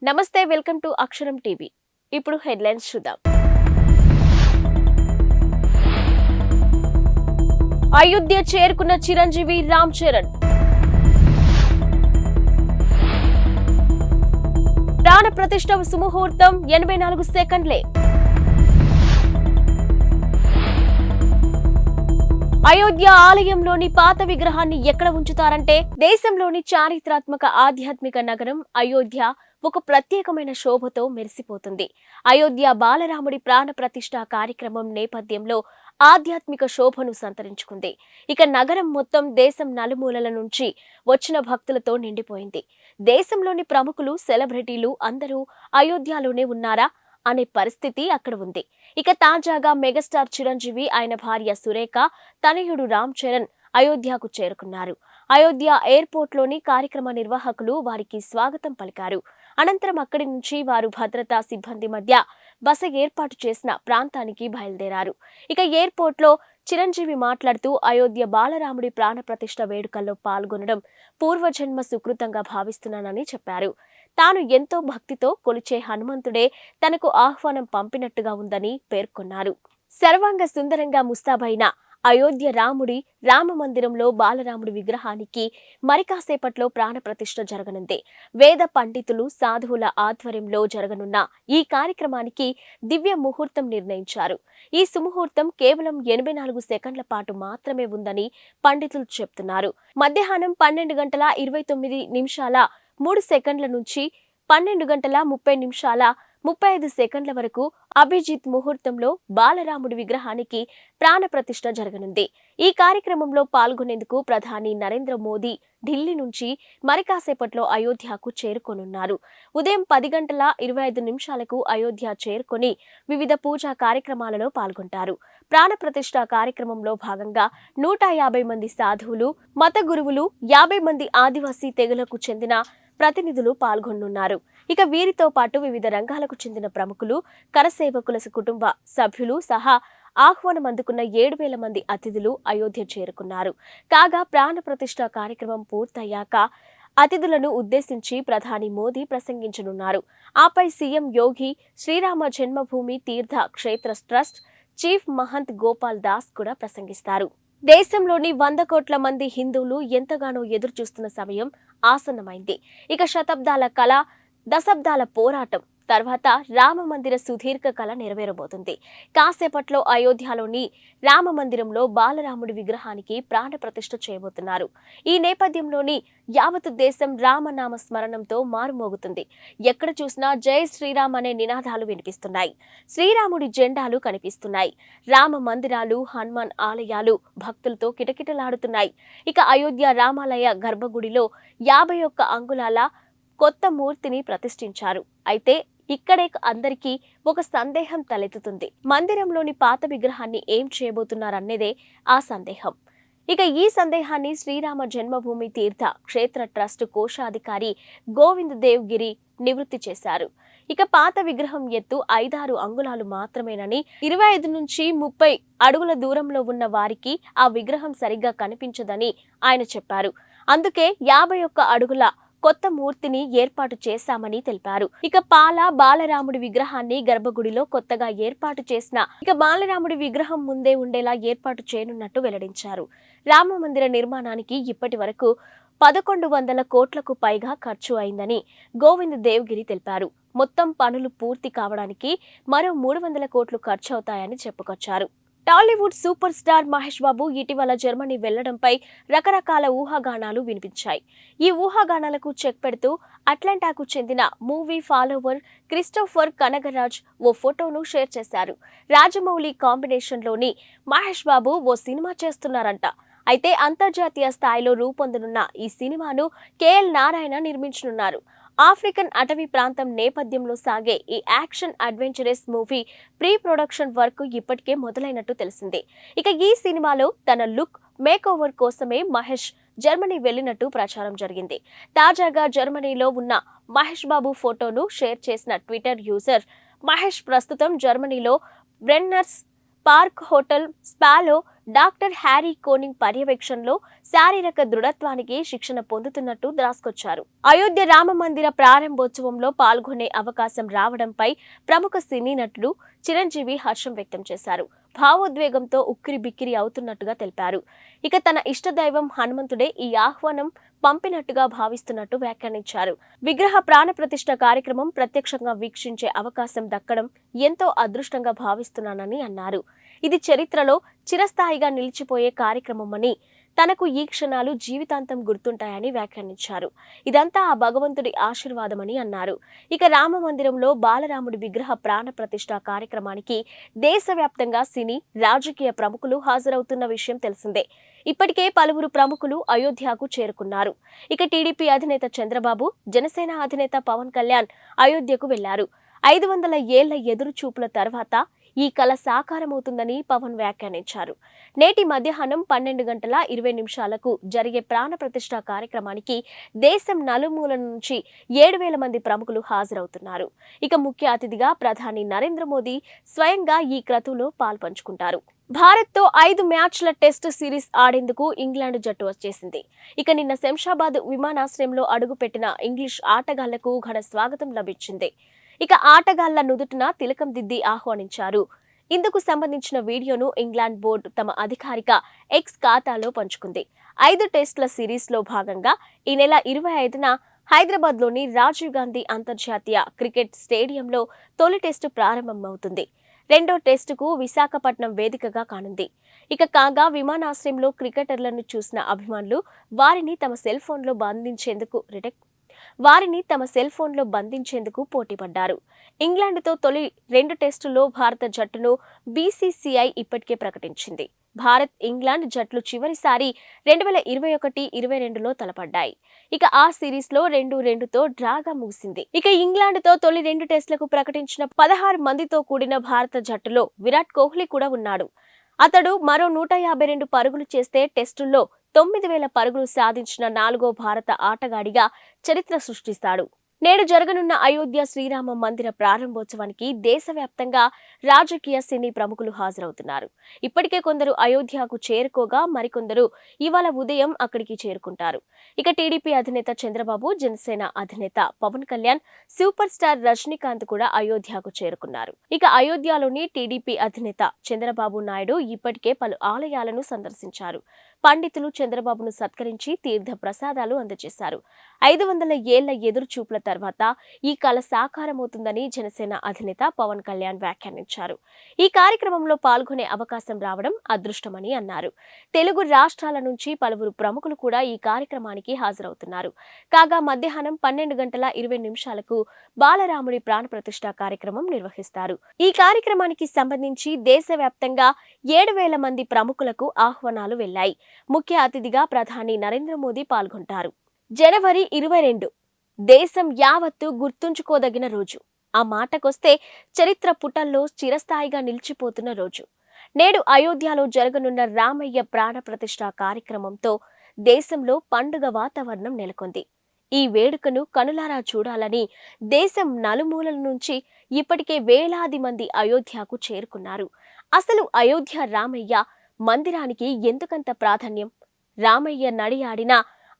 నమస్తే, welcome to అక్షరం TV. ఇప్పుడు హెడ్లైన్స్ చూద్దాం. అయోధ్య చేరుకున్న చిరంజీవి రామ్ చరణ్. ప్రాణ ప్రతిష్ఠ సుముహూర్తం 84 సెకండ్లే. అయోధ్య ఆలయంలోని పాత విగ్రహాన్ని ఎక్కడ ఉంచుతారంటే, దేశంలోని చారిత్రాత్మక ఆధ్యాత్మిక నగరం అయోధ్య ఒక ప్రత్యేకమైన శోభతో మెరిసిపోతుంది. అయోధ్య బాలరాముడి ప్రాణ ప్రతిష్ఠ కార్యక్రమం నేపథ్యంలో ఆధ్యాత్మిక శోభను సంతరించుకుంది. ఇక నగరం మొత్తం దేశం నలుమూలల నుంచి వచ్చిన భక్తులతో నిండిపోయింది. దేశంలోని ప్రముఖులు, సెలబ్రిటీలు అందరూ అయోధ్యలోనే ఉన్నారా అనే పరిస్థితి అక్కడ ఉంది. ఇక తాజాగా మెగాస్టార్ చిరంజీవి, ఆయన భార్య సురేఖ, తనయుడు రామ్ చరణ్ అయోధ్యకు చేరుకున్నారు. అయోధ్య ఎయిర్పోర్ట్ లోని కార్యక్రమ నిర్వాహకులు వారికి స్వాగతం పలికారు. అనంతరం అక్కడి నుంచి వారు భద్రతా సిబ్బంది మధ్య బస ఏర్పాటు చేసిన ప్రాంతానికి బయలుదేరారు. ఇక ఎయిర్పోర్ట్ లో చిరంజీవి మాట్లాడుతూ, అయోధ్య బాలరాముడి ప్రాణ ప్రతిష్ఠ వేడుకల్లో పాల్గొనడం పూర్వజన్మ సుకృతంగా భావిస్తున్నానని చెప్పారు. తాను ఎంతో భక్తితో కొలిచే హనుమంతుడే తనకు ఆహ్వానం పంపినట్టుగా ఉందని పేర్కొన్నారు. సర్వాంగ సుందరంగా ముస్తాబైన అయోధ్య రాముడి రామ మందిరంలో బాలరాముడి విగ్రహానికి మరి కాసేపట్లో ప్రాణ ప్రతిష్ఠ జరగనుంది. వేద పండితులు, సాధువుల ఆధ్వర్యంలో జరగనున్న ఈ కార్యక్రమానికి దివ్య ముహూర్తం నిర్ణయించారు. ఈ సుముహూర్తం కేవలం 84 సెకండ్ల పాటు మాత్రమే ఉందని పండితులు చెప్తున్నారు. మధ్యాహ్నం 12 గంటల 29 నిమిషాల 3 సెకండ్ల నుంచి 12 గంటల 30 నిమిషాల 35 సెకండ్ల వరకు అభిజిత్ ముహూర్తంలో బాలరాముడి విగ్రహానికి ప్రాణ ప్రతిష్ఠ జరగనుంది. ఈ కార్యక్రమంలో పాల్గొనేందుకు ప్రధాని నరేంద్ర మోదీ ఢిల్లీ నుంచి మరి కాసేపట్లో అయోధ్యకు చేరుకోనున్నారు. ఉదయం 10 గంటల 25 నిమిషాలకు అయోధ్య చేరుకొని వివిధ పూజా కార్యక్రమాలలో పాల్గొంటారు. ప్రాణ ప్రతిష్ఠ కార్యక్రమంలో భాగంగా 150 మంది సాధువులు, మత గురువులు, 50 మంది ఆదివాసీ తెగలకు చెందిన ప్రతినిధులు పాల్గొనున్నారు. ఇక వీరితో పాటు వివిధ రంగాలకు చెందిన ప్రముఖులు, కరసేవకుల కుటుంబ సభ్యులు సహా ఆహ్వానం అందుకున్న 7,000 మంది అతిథులు అయోధ్య చేరుకున్నారు. కాగా ప్రాణ ప్రతిష్ఠ కార్యక్రమం పూర్తయ్యాక అతిథులను ఉద్దేశించి ప్రధాని మోదీ ప్రసంగించనున్నారు. ఆపై సీఎం యోగి, శ్రీరామ జన్మభూమి తీర్థ క్షేత్ర ట్రస్ట్ చీఫ్ మహంత్ గోపాల్ దాస్ కూడా ప్రసంగిస్తారు. దేశంలోని 100 కోట్ల మంది హిందువులు ఎంతగానో ఎదురు చూస్తున్న సమయం ఆసన్నమైంది. ఇక శతాబ్దాల కళ, దశాబ్దాల పోరాటం తర్వాత రామ మందిర సుదీర్ఘ కళ నెరవేరబోతుంది. కాసేపట్లో అయోధ్యలోని రామ మందిరంలో బాలరాముడి విగ్రహానికి ప్రాణ ప్రతిష్ఠ చేయబోతున్నారు. ఈ నేపథ్యంలోని యావత్ దేశం రామనామ స్మరణంతో మారుమోగుతుంది. ఎక్కడ చూసినా జై శ్రీరామ్ అనే నినాదాలు వినిపిస్తున్నాయి. శ్రీరాముడి జెండాలు కనిపిస్తున్నాయి. రామ మందిరాలు, హనుమాన్ ఆలయాలు భక్తులతో కిటకిటలాడుతున్నాయి. ఇక అయోధ్య రామాలయ గర్భగుడిలో 51 అంగుళాల కొత్త మూర్తిని ప్రతిష్ఠించారు. అయితే ఇక్కడే అందరికీ ఒక సందేహం తలెత్తుతుంది. మందిరంలోని పాత విగ్రహాన్ని ఏం చేయబోతున్నారనేదే ఆ సందేహం. ఇక ఈ సందేహాన్ని శ్రీరామ జన్మభూమి తీర్థ క్షేత్ర ట్రస్ట్ కోశాధికారి గోవింద్ దేవ్ గిరి నివృత్తి చేశారు. ఇక పాత విగ్రహం ఎత్తు 5-6 అంగుళాలు మాత్రమేనని, 25 నుంచి 30 అడుగుల దూరంలో ఉన్న వారికి ఆ విగ్రహం సరిగ్గా కనిపించదని ఆయన చెప్పారు. అందుకే 51 అడుగుల కొత్త మూర్తిని ఏర్పాటు చేశామని తెలిపారు. ఇక బాలరాముడి విగ్రహాన్ని గర్భగుడిలో కొత్తగా ఏర్పాటు చేసిన బాలరాముడి విగ్రహం ముందే ఉండేలా ఏర్పాటు చేయనున్నట్టు వెల్లడించారు. రామ మందిర నిర్మాణానికి ఇప్పటి వరకు 1100 కోట్లకు పైగా ఖర్చు అయిందని గోవింద్ దేవ్గిరి తెలిపారు. మొత్తం పనులు పూర్తి కావడానికి మరో 300 కోట్లు ఖర్చు అవుతాయని చెప్పుకొచ్చారు. టాలీవుడ్ సూపర్ స్టార్ మహేష్ బాబు ఇటీవల జర్మనీ వెళ్లడంపై రకరకాల ఊహాగానాలు వినిపించాయి. ఈ ఊహాగానాలకు చెక్ పెడుతూ అట్లాంటాకు చెందిన మూవీ ఫాలోవర్ క్రిస్టోఫర్ కనగరాజ్ ఓ ఫోటోను షేర్ చేశారు. రాజమౌళి కాంబినేషన్లోని మహేష్ బాబు ఓ సినిమా చేస్తున్నారంట. అయితే అంతర్జాతీయ స్థాయిలో రూపొందనున్న ఈ సినిమాను కేఎల్ నారాయణ నిర్మించనున్నారు. ఆఫ్రికన్ అటవీ ప్రాంతం నేపథ్యంలో సాగే ఈ action adventurous movie pre production work ఇప్పటికే మొదలైనట్టు తెలిసింది. ఇక ఈ సినిమాలో తన లుక్ మేక్ ఓవర్ కోసమే మహేష్ జర్మనీ వెళ్లినట్టు ప్రచారం జరిగింది. తాజాగా జర్మనీలో ఉన్న మహేష్ బాబు ఫోటోను షేర్ చేసిన ట్విట్టర్ యూజర్, మహేష్ ప్రస్తుతం జర్మనీలో బ్రెన్నర్స్ పార్క్ హోటల్ స్పాలో డాక్టర్ హ్యారీ కోనింగ్ పర్యవేక్షణలో శారీరక దృఢత్వానికి శిక్షణ పొందుతున్నట్టు రాసుకొచ్చారు. అయోధ్య రామ మందిర ప్రారంభోత్సవంలో పాల్గొనే అవకాశం రావడంపై ప్రముఖ సినీ నటుడు చిరంజీవి హర్షం వ్యక్తం చేశారు. భావోద్వేగంతో ఉక్కిరి బిక్కిరి అవుతున్నట్టుగా తెలిపారు. ఇక తన ఇష్టదైవం హనుమంతుడే ఈ ఆహ్వానం పంపినట్టుగా భావిస్తున్నట్టు వ్యాఖ్యానించారు. విగ్రహ ప్రాణప్రతిష్ఠ కార్యక్రమం ప్రత్యక్షంగా వీక్షించే అవకాశం దక్కడం ఎంతో అదృష్టంగా భావిస్తున్నానని అన్నారు. ఇది చరిత్రలో చిరస్థాయిగా నిలిచిపోయే కార్యక్రమమని, తనకు ఈ క్షణాలు జీవితాంతం గుర్తుంటాయని వ్యాఖ్యానించారు. ఇదంతా ఆ భగవంతుడి ఆశీర్వాదమని అన్నారు. ఇక రామ మందిరంలో బాలరాముడి విగ్రహ ప్రాణ ప్రతిష్ఠ కార్యక్రమానికి దేశవ్యాప్తంగా సినీ, రాజకీయ ప్రముఖులు హాజరవుతున్న విషయం తెలిసిందే. ఇప్పటికే పలువురు ప్రముఖులు అయోధ్యకు చేరుకున్నారు. ఇక టీడీపీ అధినేత చంద్రబాబు, జనసేన అధినేత పవన్ కళ్యాణ్ అయోధ్యకు వెళ్లారు. 500 ఏళ్ల ఎదురు చూపుల తర్వాత ఈ కల సాకారమవుతుందని పవన్ వ్యాఖ్యానించారు. నేటి మధ్యాహ్నం 12 గంటల 20 నిమిషాలకు జరిగే ప్రాణ ప్రతిష్ఠ కార్యక్రమానికి దేశం నలుమూలల నుంచి 7,000 మంది ప్రముఖులు హాజరవుతున్నారు. ఇక ముఖ్య అతిథిగా ప్రధాని నరేంద్ర మోదీ స్వయంగా ఈ క్రతువులో పాల్పంచుకుంటారు. భారత్తో 5 మ్యాచ్ల టెస్టు సిరీస్ ఆడేందుకు ఇంగ్లాండ్ జట్టు వచ్చేసింది. ఇక నిన్న శంషాబాద్ విమానాశ్రయంలో అడుగుపెట్టిన ఇంగ్లీష్ ఆటగాళ్లకు ఘన స్వాగతం లభించింది. ఇక ఆటగాళ్ల నుదుటిన తిలకం దిద్ది ఆహ్వానించారు. ఇందుకు సంబంధించిన వీడియోను ఇంగ్లాండ్ బోర్డు తమ అధికారిక ఎక్స్ ఖాతాలో పంచుకుంది. 5 టెస్టుల సిరీస్లో భాగంగా ఈ నెల 25న హైదరాబాద్లోని రాజీవ్ గాంధీ అంతర్జాతీయ క్రికెట్ స్టేడియంలో తొలి టెస్టు ప్రారంభమవుతుంది. రెండో టెస్టుకు విశాఖపట్నం వేదికగా కానుంది. ఇక కాగా విమానాశ్రయంలో క్రికెటర్లను చూసిన అభిమానులు వారిని తమ సెల్ ఫోన్లో బంధించేందుకు పోటీపడ్డారు. ఇంగ్లాండ్తో తొలి 2 టెస్టుల్లో భారత జట్టును బీసీసీఐ ఇప్పటికే ప్రకటించింది. భారత్, ఇంగ్లాండ్ జట్లు చివరిసారి 2021-22లో తలపడ్డాయి. ఇక ఆ సిరీస్లో 2-2తో డ్రాగా ముగిసింది. ఇక ఇంగ్లాండ్తో తొలి 2 టెస్టులకు ప్రకటించిన 16 మందితో కూడిన భారత జట్టులో విరాట్ కోహ్లీ కూడా ఉన్నాడు. అతడు మరో 152 పరుగులు చేస్తే టెస్టుల్లో 9,000 పరుగులు సాధించిన 4వ భారత ఆటగాడిగా చరిత్ర సృష్టిస్తాడు. నేడు జరగనున్న అయోధ్య శ్రీరామ మందిర ప్రారంభోత్సవానికి దేశవ్యాప్తంగా రాజకీయ, సినీ ప్రముఖులు హాజరవుతున్నారు. ఇప్పటికే కొందరు అయోధ్యకు చేరుకోగా మరికొందరు ఇవాళ ఉదయం అక్కడికి చేరుకుంటారు. ఇక టీడీపీ అధినేత చంద్రబాబు, జనసేన అధినేత పవన్ కళ్యాణ్, సూపర్ స్టార్ రజనీకాంత్ కూడా అయోధ్యకు చేరుకున్నారు. ఇక అయోధ్యలోని టీడీపీ అధినేత చంద్రబాబు నాయుడు ఇప్పటికే పలు ఆలయాలను సందర్శించారు. పండితులు చంద్రబాబును సత్కరించి తీర్థ ప్రసాదాలు అందజేశారు. 500 ఏళ్ల ఎదురు చూపుల తర్వాత ఈ కల సాకారమవుతుందని జనసేన అధినేత పవన్ కళ్యాణ్ వ్యాఖ్యానించారు. ఈ కార్యక్రమంలో పాల్గొనే అవకాశం రావడం అదృష్టమని అన్నారు. తెలుగు రాష్ట్రాల నుంచి పలువురు ప్రముఖులు కూడా ఈ కార్యక్రమానికి హాజరవుతున్నారు. కాగా మధ్యాహ్నం 12 గంటల 20 నిమిషాలకు బాలరాముడి ప్రాణ ప్రతిష్ఠ కార్యక్రమం నిర్వహిస్తారు. ఈ కార్యక్రమానికి సంబంధించి దేశవ్యాప్తంగా 7,000 మంది ప్రముఖులకు ఆహ్వానాలు వెళ్లాయి. ముఖ్య అతిథిగా ప్రధాని నరేంద్ర మోదీ పాల్గొంటారు. జనవరి 22 దేశం యావత్తు గుర్తుంచుకోదగిన రోజు. ఆ మాటకొస్తే చరిత్ర పుటల్లో చిరస్థాయిగా నిలిచిపోతున్న రోజు. నేడు అయోధ్యలో జరగనున్న రామయ్య ప్రాణ ప్రతిష్ఠ కార్యక్రమంతో దేశంలో పండుగ వాతావరణం నెలకొంది. ఈ వేడుకను కనులారా చూడాలని దేశం నలుమూలల నుంచి ఇప్పటికే వేలాది మంది అయోధ్యకు చేరుకున్నారు. అసలు అయోధ్య రామయ్య మందిరానికి ఎందుకంత ప్రాధాన్యం? రామయ్య నడియాడిన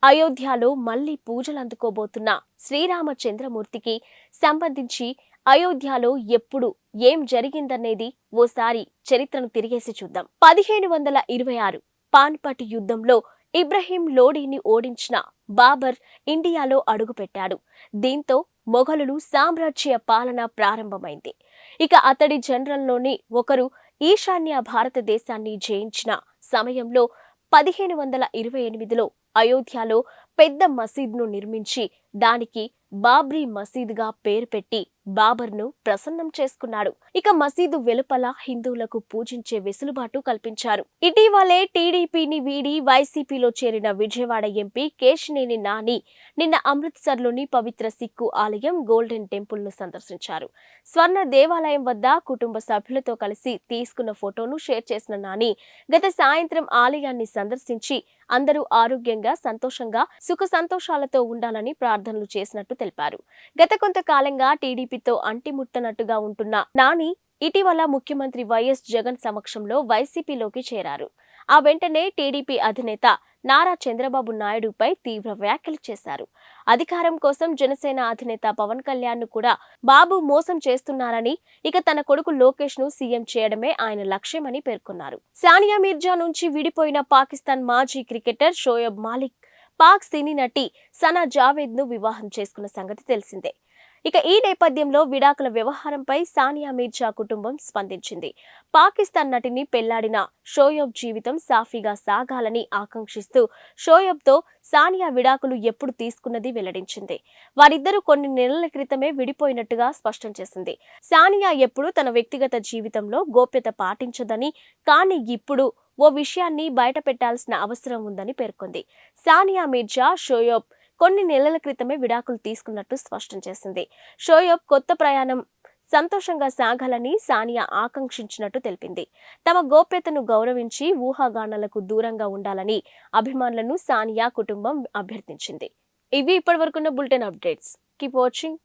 అయోధ్యలో మళ్లీ పూజలందుకోబోతున్న శ్రీరామచంద్రమూర్తికి సంబంధించి అయోధ్యలో ఎప్పుడు ఏం జరిగిందనేది ఓసారి చరిత్రను తిరిగేసి చూద్దాం. 1526 పానిపట్ యుద్ధంలో ఇబ్రహీం లోడీని ఓడించిన బాబర్ ఇండియాలో అడుగుపెట్టాడు. దీంతో మొఘలులు సామ్రాజ్య పాలన ప్రారంభమైంది. ఇక అతడి జనరల్లోని ఒకరు ఈశాన్య భారతదేశాన్ని జయించిన సమయంలో 1528లో అయోధ్యలో పెద్ద మసీద్ను నిర్మించి దానికి బాబ్రీ మసీదుగా పేరు పెట్టి బాబర్ను ప్రసన్నం చేసుకున్నాడు. ఇక మసీదు వెలుపల హిందువులకు పూజించే వెసులుబాటు కల్పించారు. ఇటీవలే టీడీపీని వీడి వైసీపీలో చేరిన విజయవాడ ఎంపీ కేశినేని నాని నిన్న అమృత్సర్లోని పవిత్ర సిక్కు ఆలయం గోల్డెన్ టెంపుల్ ను సందర్శించారు. స్వర్ణ దేవాలయం వద్ద కుటుంబ సభ్యులతో కలిసి తీసుకున్న ఫోటోను షేర్ చేసిన నాని గత సాయంత్రం ఆలయాన్ని సందర్శించి అందరూ ఆరోగ్యంగా, సంతోషంగా, సుఖ సంతోషాలతో ఉండాలని ప్రార్థనలు చేసినట్టు తెలిపారు. గత కొంతకాలంగా టీడీపీతో అంటిముట్టనట్టుగా ఉంటున్న నాని ఇటీవల ముఖ్యమంత్రి వైఎస్ జగన్ సమక్షంలో వైసీపీలోకి చేరారు. ఆ వెంటనే టీడీపీ అధినేత నారా చంద్రబాబు నాయుడుపై తీవ్ర వ్యాఖ్యలు చేశారు. అధికారం కోసం జనసేన అధినేత పవన్ కళ్యాణ్ ను కూడా బాబు మోసం చేస్తున్నారని, ఇక తన కొడుకు లోకేష్ ను సీఎం చేయడమే ఆయన లక్ష్యమని పేర్కొన్నారు. సానియా మీర్జా నుంచి విడిపోయిన పాకిస్తాన్ మాజీ క్రికెటర్ షోయబ్ మాలిక్ పాక్ సినీ నటి సనా జావేద్ ను వివాహం చేసుకున్న సంగతి తెలిసిందే. ఇక ఈ నేపథ్యంలో విడాకుల వ్యవహారంపై సానియా మీర్జా కుటుంబం స్పందించింది. పాకిస్తాన్ నటిని పెళ్లాడిన షోయబ్ జీవితం సాఫీగా సాగాలని ఆకాంక్షిస్తూ షోయబ్తో సానియా విడాకులు ఎప్పుడు తీసుకున్నది వెల్లడించింది. వారిద్దరూ కొన్ని నెలల క్రితమే విడిపోయినట్టుగా స్పష్టం చేసింది. సానియా ఎప్పుడూ తన వ్యక్తిగత జీవితంలో గోప్యత పాటించదని, కానీ ఇప్పుడు ఓ విషయాన్ని బయట పెట్టాల్సిన అవసరం ఉందని పేర్కొంది. సానియా మీర్జా షోయబ్ కొన్ని నెలల క్రితమే విడాకులు తీసుకున్నట్టు స్పష్టం చేసింది. షోయబ్ కొత్త ప్రయాణం సంతోషంగా సాగాలని సానియా ఆకాంక్షించినట్టు తెలిపింది. తమ గోప్యతను గౌరవించి ఊహాగానాలకు దూరంగా ఉండాలని అభిమానులను సానియా కుటుంబం అభ్యర్థించింది. ఇవి ఇప్పటివరకున్న బులెటిన్ అప్డేట్స్. Keep watching.